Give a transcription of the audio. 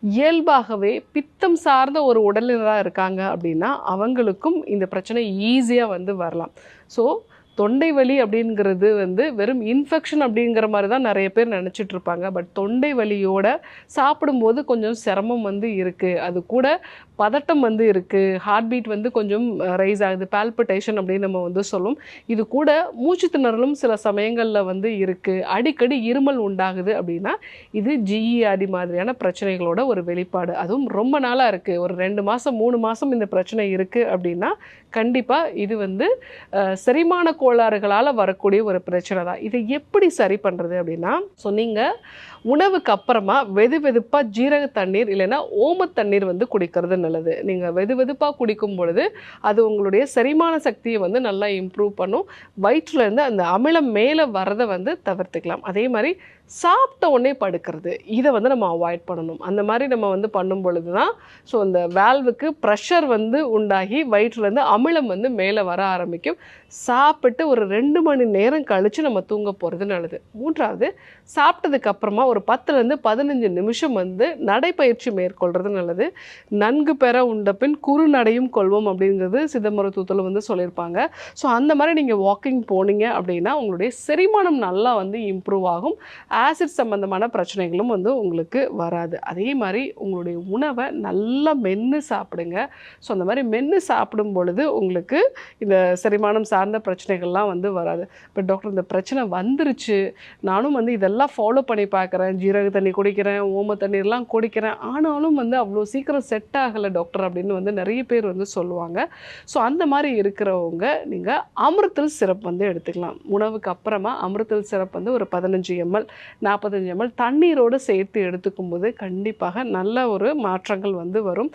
இயல்பாகவே பித்தம் சார்ந்த ஒரு உடல்நிலையாக இருக்காங்க அப்படின்னா அவங்களுக்கும் இந்த பிரச்சனை ஈஸியாக வந்து வரலாம். ஸோ தொண்டை வலி அப்படிங்கிறது வந்து வெறும் இன்ஃபெக்ஷன் அப்படிங்கிற மாதிரி தான் நிறைய பேர் நினச்சிட்டு இருப்பாங்க. பட் தொண்டை வலியோட சாப்பிடும்போது கொஞ்சம் சிரமம் வந்து இருக்குது. அது கூட பதட்டம் வந்து இருக்குது. ஹார்ட் பீட் வந்து கொஞ்சம் ரைஸ் ஆகுது. பால்பிட்டேஷன் அப்படின்னு நம்ம வந்து சொல்லுவோம். இது கூட மூச்சு திணறலும் சில சமயங்களில் வந்து இருக்குது. அடிக்கடி இருமல் உண்டாகுது அப்படின்னா இது ஜிஇஆர்டி மாதிரியான பிரச்சனைகளோட ஒரு வெளிப்பாடு. அதுவும் ரொம்ப நாளாக இருக்குது. ஒரு 2 மாதம் 3 மாதம் இந்த பிரச்சனை இருக்குது அப்படின்னா கண்டிப்பாக இது வந்து செரிமான கோளாறுகளால் வரக்கூடிய ஒரு பிரச்சனை தான். இதை எப்படி சரி பண்ணுறது அப்படின்னா, ஸோ நீங்கள் உணவுக்கு அப்புறமா வெது வெதுப்பாக ஜீரக தண்ணீர் இல்லைன்னா ஓம தண்ணீர் வந்து குடிக்கிறது நல்லது. நீங்கள் வெது வெதுப்பாக குடிக்கும் பொழுது அது உங்களுடைய செரிமான சக்தியை வந்து நல்லா இம்ப்ரூவ் பண்ணும். வயிற்றுலேருந்து அந்த அமிலம் மேலே வரதை வந்து தவிர்த்துக்கலாம். அதே மாதிரி சாப்பிட்ட உடனே படுக்கிறது, இதை வந்து நம்ம அவாய்ட் பண்ணணும். அந்த மாதிரி நம்ம வந்து பண்ணும் பொழுது தான் ஸோ அந்த வேல்வுக்கு ப்ரெஷர் வந்து உண்டாகி வயிற்றுலேருந்து அமிலம் வந்து மேலே வர ஆரம்பிக்கும். சாப்பிட்டு ஒரு 2 மணி நேரம் கழித்து நம்ம தூங்க போகிறது நல்லது. 3வது, சாப்பிட்டதுக்கு அப்புறமா ஒரு 10லேருந்து 15 நிமிஷம் வந்து நடைப்பயிற்சி மேற்கொள்கிறது நல்லது. நன்கு பெற உண்ட பின் குறுநடையும் கொள்வோம் அப்படிங்கிறது சித்த மருத்துவத்தில் வந்து சொல்லியிருப்பாங்க. ஸோ அந்த மாதிரி நீங்கள் வாக்கிங் போனீங்க அப்படின்னா உங்களுடைய செரிமானம் நல்லா வந்து இம்ப்ரூவ் ஆகும். ஆசிட் சம்பந்தமான பிரச்சனைகளும் வந்து உங்களுக்கு வராது. அதே மாதிரி உங்களுடைய உணவை நல்லா மென்று சாப்பிடுங்க. ஸோ அந்த மாதிரி மென்று சாப்பிடும் பொழுது உங்களுக்கு இந்த செரிமானம் சார்ந்த பிரச்சனைகள்லாம் வந்து வராது. இப்போ டாக்டர் இந்த பிரச்சனை வந்துருச்சு, நானும் வந்து இதெல்லாம் ஃபாலோ பண்ணி பார்க்குறேன், ஜீரக தண்ணி குடிக்கிறேன், ஓம தண்ணீர்லாம் குடிக்கிறேன், ஆனாலும் வந்து அவ்வளோ சீக்கிரம் செட் ஆகலை டாக்டர் அப்படின்னு வந்து நிறைய பேர் வந்து சொல்லுவாங்க. ஸோ அந்த மாதிரி இருக்கிறவங்க நீங்கள் அமிர்தல் சிரப் வந்து எடுத்துக்கலாம். உணவுக்கு அப்புறமா அமிர்தல் சிரப் வந்து ஒரு 15 ml 45 ml தண்ணீரோடு சேர்த்து எடுத்துக்கும் போது கண்டிப்பாக நல்ல ஒரு மாற்றங்கள் வந்து வரும்.